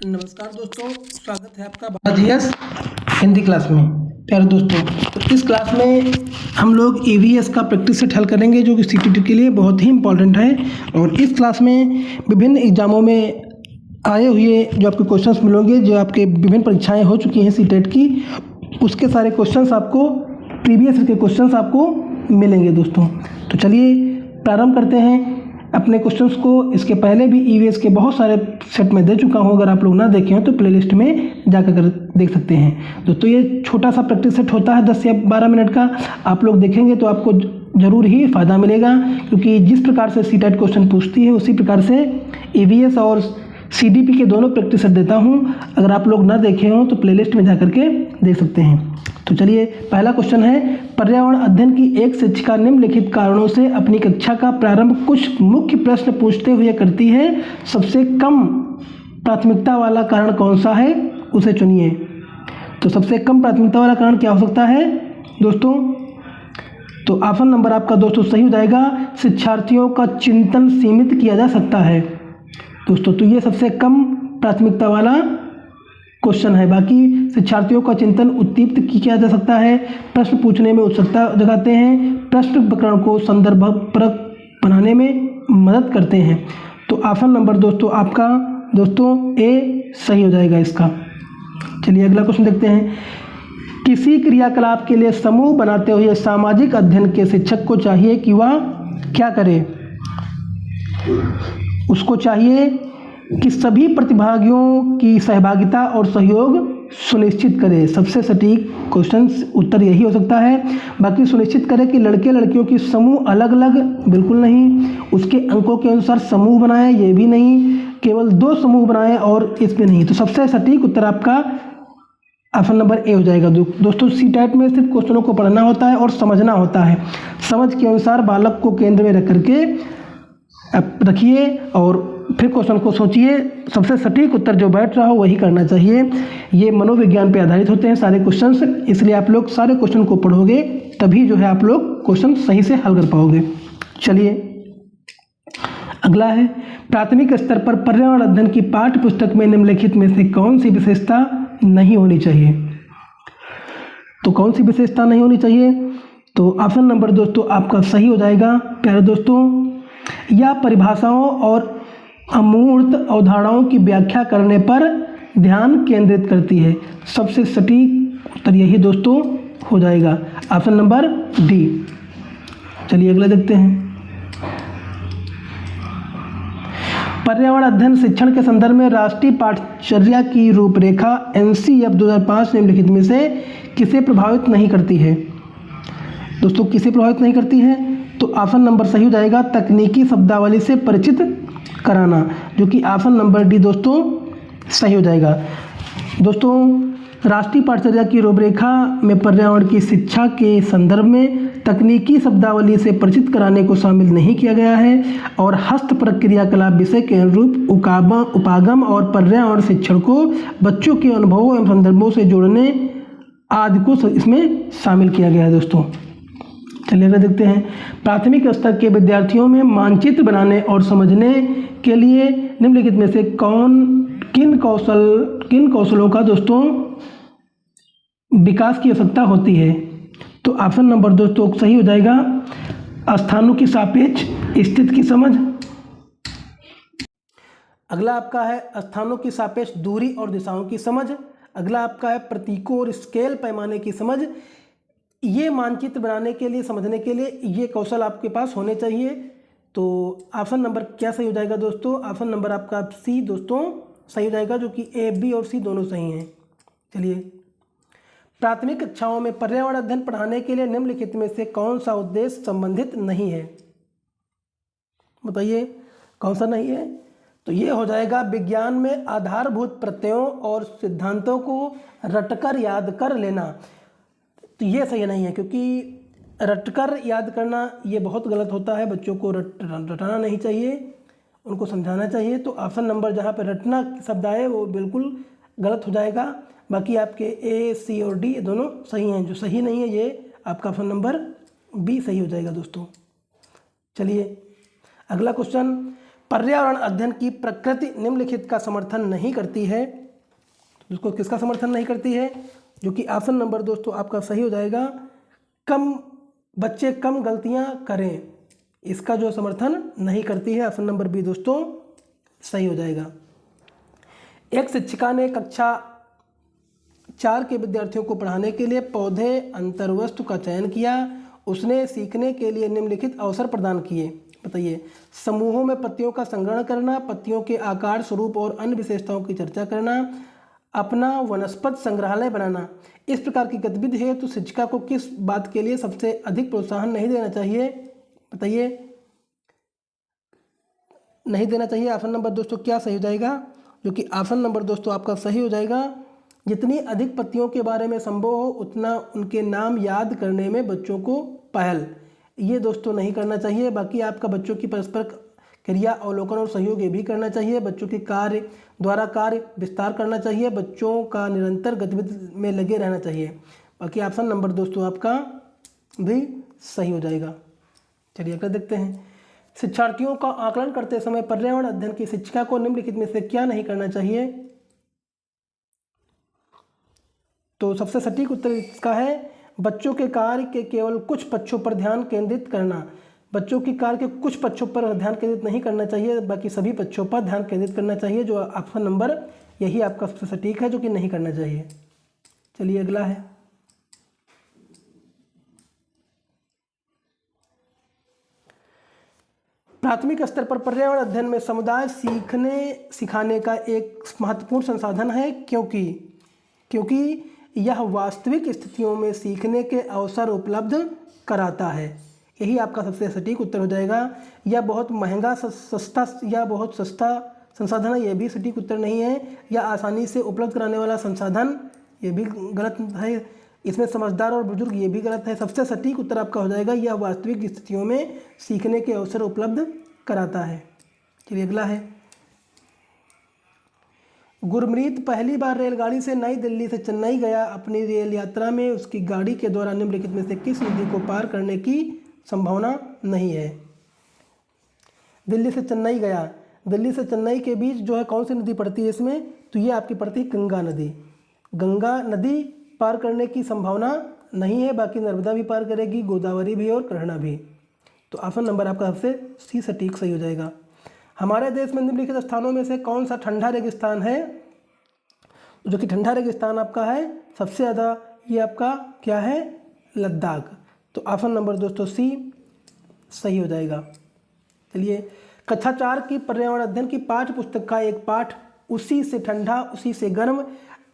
नमस्कार दोस्तों, स्वागत है आपका भारत हिंदी क्लास में। प्यारे दोस्तों, तो इस क्लास में हम लोग ईवीएस का प्रैक्टिस सेट हल करेंगे जो कि सीटीटी के लिए बहुत ही इम्पोर्टेंट है। और इस क्लास में विभिन्न एग्जामों में आए हुए जो आपके क्वेश्चंस मिलेंगे, जो आपके विभिन्न परीक्षाएं हो चुकी हैं सीटेट की, उसके सारे क्वेश्चंस आपको, प्रीवियस के क्वेश्चंस आपको मिलेंगे दोस्तों। तो चलिए प्रारंभ करते हैं अपने क्वेश्चंस को। इसके पहले भी ईवीएस के बहुत सारे सेट में दे चुका हूं, अगर आप लोग ना देखे हैं तो प्लेलिस्ट में जाकर देख सकते हैं दोस्तों। ये छोटा सा प्रैक्टिस सेट होता है 10 या 12 मिनट का। आप लोग देखेंगे तो आपको ज़रूर ही फ़ायदा मिलेगा, क्योंकि जिस प्रकार से सीटेट क्वेश्चन पूछती है उसी प्रकार से ईवीएस और सीडीपी के दोनों प्रैक्टिस सेट देता हूं। अगर आप लोग ना देखे हों तो प्लेलिस्ट में जाकर के देख सकते हैं। तो चलिए, पहला क्वेश्चन है, पर्यावरण अध्ययन की एक शिक्षिका निम्नलिखित कारणों से अपनी कक्षा का प्रारंभ कुछ मुख्य प्रश्न पूछते हुए करती है। सबसे कम प्राथमिकता वाला कारण कौन सा है, उसे चुनिए। तो सबसे कम प्राथमिकता वाला कारण क्या हो सकता है दोस्तों? तो ऑप्शन नंबर आपका दोस्तों सही हो जाएगा, शिक्षार्थियों का चिंतन सीमित किया जा सकता है दोस्तों। तो ये सबसे कम प्राथमिकता वाला क्वेश्चन है। बाकी शिक्षार्थियों का चिंतन उत्दीप्त किया जा सकता है, प्रश्न पूछने में उत्सुकता जगाते हैं, प्रश्न प्रकरण को संदर्भपरक बनाने में मदद करते हैं। तो ऑप्शन नंबर दोस्तों आपका दोस्तों ए सही हो जाएगा इसका। चलिए अगला क्वेश्चन देखते हैं। किसी क्रियाकलाप के लिए समूह बनाते हुए सामाजिक अध्ययन के शिक्षक को चाहिए कि वह क्या करे? उसको चाहिए कि सभी प्रतिभागियों की सहभागिता और सहयोग सुनिश्चित करे। सबसे सटीक क्वेश्चन उत्तर यही हो सकता है। बाकी सुनिश्चित करे कि लड़के लड़कियों की समूह अलग अलग, बिल्कुल नहीं। उसके अंकों के अनुसार समूह बनाए, ये भी नहीं। केवल 2 समूह बनाए और इसमें नहीं। तो सबसे सटीक उत्तर आपका ऑप्शन नंबर ए हो जाएगा दोस्तों। सीटेट में सिर्फ क्वेश्चनों को पढ़ना होता है और समझना होता है। समझ के अनुसार बालक को केंद्र में रख करके रखिए और फिर क्वेश्चन को सोचिए। सबसे सटीक उत्तर जो बैठ रहा हो वही करना चाहिए। ये मनोविज्ञान पे आधारित होते हैं सारे क्वेश्चंस, इसलिए आप लोग सारे क्वेश्चन को पढ़ोगे तभी जो है आप लोग क्वेश्चन सही से हल कर पाओगे। चलिए अगला है, प्राथमिक स्तर पर पर्यावरण अध्ययन की पाठ्य पुस्तक में निम्नलिखित में से कौन सी विशेषता नहीं होनी चाहिए? तो कौन सी विशेषता नहीं होनी चाहिए? तो ऑप्शन नंबर दोस्तों आपका सही हो जाएगा प्यारे दोस्तों, या परिभाषाओं और अमूर्त अवधारणाओं की व्याख्या करने पर ध्यान केंद्रित करती है। सबसे सटीक उत्तर यही दोस्तों हो जाएगा, ऑप्शन नंबर डी। चलिए अगला देखते हैं। पर्यावरण अध्ययन शिक्षण के संदर्भ में राष्ट्रीय पाठ्यचर्या की रूपरेखा एनसीईएफ 2005 निम्नलिखित में से किसे प्रभावित नहीं करती है? दोस्तों किसे प्रभावित नहीं करती है? तो ऑप्शन नंबर सही हो जाएगा, तकनीकी शब्दावली से परिचित कराना, जो कि ऑप्शन नंबर डी दोस्तों सही हो जाएगा। दोस्तों राष्ट्रीय पाठ्यचर्या की रूपरेखा में पर्यावरण की शिक्षा के संदर्भ में तकनीकी शब्दावली से परिचित कराने को शामिल नहीं किया गया है, और हस्तपरक क्रियाकलाप विषय के अनुरूप उपागम और पर्यावरण शिक्षण को बच्चों के अनुभवों एवं संदर्भों से जोड़ने आदि को इसमें शामिल किया गया है दोस्तों। चलिए अगर देखते हैं, प्राथमिक स्तर के विद्यार्थियों में मानचित्र बनाने और समझने के लिए निम्नलिखित में से किन कौशलों का दोस्तों विकास की आवश्यकता होती है? तो ऑप्शन नंबर दोस्तों सही हो जाएगा, स्थानों की सापेक्ष स्थिति की समझ। अगला आपका है स्थानों की सापेक्ष दूरी और दिशाओं की समझ। अगला आपका है प्रतीकों और स्केल पैमाने की समझ। ये मानचित्र बनाने के लिए, समझने के लिए ये कौशल आपके पास होने चाहिए। तो ऑप्शन नंबर क्या सही हो जाएगा दोस्तों? ऑप्शन नंबर आपका सी दोस्तों सही हो जाएगा, जो कि ए, बी और सी दोनों सही हैं। चलिए, प्राथमिक कक्षाओं में पर्यावरण अध्ययन पढ़ाने के लिए निम्नलिखित में से कौन सा उद्देश्य संबंधित नहीं है? बताइए कौन सा नहीं है? तो ये हो जाएगा, विज्ञान में आधारभूत प्रत्ययों और सिद्धांतों को रटकर याद कर लेना। तो ये सही नहीं है, क्योंकि रटकर याद करना ये बहुत गलत होता है। बच्चों को रटाना नहीं चाहिए, उनको समझाना चाहिए। तो ऑप्शन नंबर जहाँ पे रटना शब्द आए वो बिल्कुल गलत हो जाएगा। बाकी आपके ए, सी और डी दोनों सही हैं। जो सही नहीं है ये आपका ऑप्शन नंबर बी सही हो जाएगा दोस्तों। चलिए अगला क्वेश्चन, पर्यावरण अध्ययन की प्रकृति निम्नलिखित का समर्थन नहीं करती है। उसको किसका समर्थन नहीं करती है? जो कि ऑप्शन नंबर दोस्तों आपका सही हो जाएगा, बच्चे कम गलतियां करें, इसका जो समर्थन नहीं करती है। ऑप्शन नंबर बी दोस्तों सही हो जाएगा। एक शिक्षिका ने कक्षा 4 के विद्यार्थियों को पढ़ाने के लिए पौधे अंतर्वस्तु का चयन किया। उसने सीखने के लिए निम्नलिखित अवसर प्रदान किए। बताइए, समूहों में पत्तियों का संग्रहण करना, पत्तियों के आकार, स्वरूप और अन्य विशेषताओं की चर्चा करना, अपना वनस्पत संग्रहालय बनाना। इस प्रकार की गतिविधि है तो शिक्षिका को किस बात के लिए सबसे अधिक प्रोत्साहन नहीं देना चाहिए? बताइए, नहीं देना चाहिए। ऑप्शन नंबर दोस्तों क्या सही हो जाएगा? जो कि ऑप्शन नंबर दोस्तों आपका सही हो जाएगा, जितनी अधिक पत्तियों के बारे में संभव हो उतना उनके नाम याद करने में बच्चों को पहल, ये दोस्तों नहीं करना चाहिए। बाकी आपका बच्चों की परस्पर क्रिया, अवलोकन और सहयोग ये भी करना चाहिए। बच्चों के कार्य विस्तार करना चाहिए। बच्चों का निरंतर गतिविधि में लगे रहना चाहिए। बाकी ऑप्शन नंबर दोस्तों आपका भी सही हो जाएगा। चलिए अगला देखते हैं। शिक्षार्थियों का आकलन करते समय पर्यावरण अध्ययन की शिक्षिका को निम्नलिखित में से क्या नहीं करना चाहिए? तो सबसे सटीक उत्तर इसका है, बच्चों के कार्य के केवल कुछ पक्षों पर ध्यान केंद्रित करना। बच्चों की कार्य के कुछ पक्षों पर ध्यान केंद्रित नहीं करना चाहिए, बाकी सभी पक्षों पर ध्यान केंद्रित करना चाहिए। जो ऑप्शन नंबर यही आपका सबसे सटीक है, जो कि नहीं करना चाहिए। चलिए अगला है, प्राथमिक स्तर पर पर्यावरण अध्ययन में समुदाय सिखाने का एक महत्वपूर्ण संसाधन है, क्योंकि यह वास्तविक स्थितियों में सीखने के अवसर उपलब्ध कराता है। यही आपका सबसे सटीक उत्तर हो जाएगा। यह बहुत महंगा या बहुत सस्ता संसाधन है, यह भी सटीक उत्तर नहीं है। या आसानी से उपलब्ध कराने वाला संसाधन, ये भी गलत है। इसमें समझदार और बुजुर्ग, ये भी गलत है। सबसे सटीक उत्तर आपका हो जाएगा, यह वास्तविक स्थितियों में सीखने के अवसर उपलब्ध कराता है। चलिए अगला है, गुरमीत पहली बार रेलगाड़ी से नई दिल्ली से चेन्नई गया। अपनी रेल यात्रा में उसकी गाड़ी के दौरान निम्नलिखित में से किस नदी को पार करने की संभावना नहीं है? दिल्ली से चेन्नई गया, दिल्ली से चेन्नई के बीच जो है कौन सी नदी पड़ती है इसमें? तो ये आपकी पड़ती है गंगा नदी। गंगा नदी पार करने की संभावना नहीं है, बाकी नर्मदा भी पार करेगी, गोदावरी भी और कृष्णा भी। तो ऑप्शन नंबर आपका सबसे सी सटीक सही हो जाएगा। हमारे देश में निम्नलिखित स्थानों में से कौन सा ठंडा रेगिस्तान है? जो कि ठंडा रेगिस्तान आपका है सबसे ज़्यादा, ये आपका क्या है? लद्दाख। तो ऑप्शन नंबर दोस्तों सी सही हो जाएगा। चलिए, कक्षा 4 की पर्यावरण अध्ययन की पाठ्य पुस्तक का एक पाठ उसी से ठंडा उसी से गर्म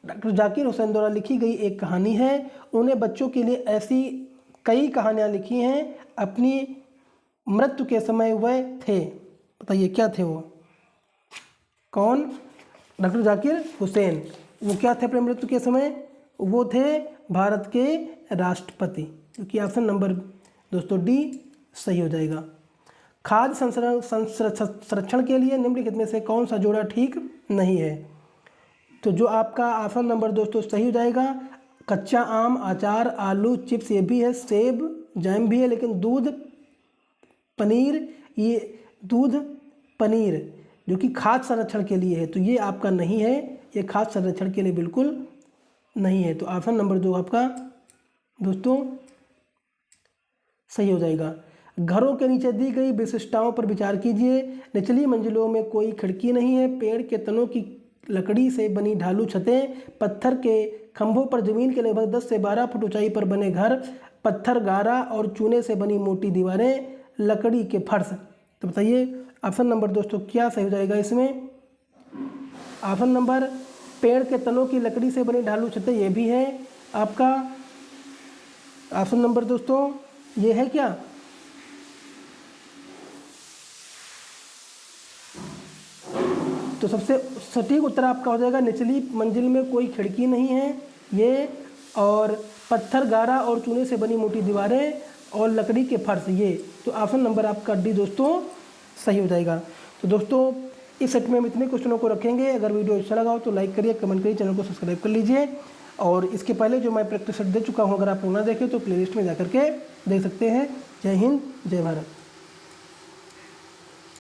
डॉक्टर जाकिर हुसैन द्वारा लिखी गई एक कहानी है। उन्हें बच्चों के लिए ऐसी कई कहानियाँ लिखी हैं। अपनी मृत्यु के समय वह थे, बताइए क्या थे वो? कौन? डॉक्टर जाकिर हुसैन। वो क्या थे अपने मृत्यु के समय? वो थे भारत के राष्ट्रपति, क्योंकि ऑप्शन नंबर दोस्तों डी सही हो जाएगा। खाद्य संरक्षण के लिए निम्नलिखित में से कौन सा जोड़ा ठीक नहीं है? तो जो आपका ऑप्शन नंबर दोस्तों सही हो जाएगा, कच्चा आम, अचार, आलू, चिप्स ये भी है, सेब, जैम भी है, लेकिन दूध पनीर जो कि खाद्य संरक्षण के लिए है, तो ये आपका नहीं है, ये खाद्य संरक्षण के लिए बिल्कुल नहीं है। तो ऑप्शन नंबर 2 आपका दोस्तों सही हो जाएगा। घरों के नीचे दी गई विशिष्टताओं पर विचार कीजिए। निचली मंजिलों में कोई खिड़की नहीं है, पेड़ के तनों की लकड़ी से बनी ढालू छतें, पत्थर के खंभों पर जमीन के लगभग 10 से 12 फुट ऊंचाई पर बने घर, पत्थर, गारा और चूने से बनी मोटी दीवारें, लकड़ी के फर्श। तो बताइए ऑप्शन नंबर दोस्तों क्या सही हो जाएगा इसमें? ऑप्शन नंबर पेड़ के तनों की लकड़ी से बनी ढालू छतें, ये भी है आपका। ऑप्शन नंबर दोस्तों ये है क्या? तो सबसे सटीक उत्तर आपका हो जाएगा, निचली मंजिल में कोई खिड़की नहीं है ये, और पत्थर, गारा और चूने से बनी मोटी दीवारें और लकड़ी के फर्श ये। तो ऑप्शन नंबर आपका डी दोस्तों सही हो जाएगा। तो दोस्तों इस सेट में हम इतने क्वेश्चनों को रखेंगे। अगर वीडियो अच्छा लगा हो तो लाइक करिए, कमेंट करिए, चैनल को सब्सक्राइब कर लीजिए। और इसके पहले जो मैं प्रैक्टिस सेट दे चुका हूँ, अगर आप ना देखें तो प्लेलिस्ट में जाकर के देख सकते हैं। जय हिंद, जय भारत।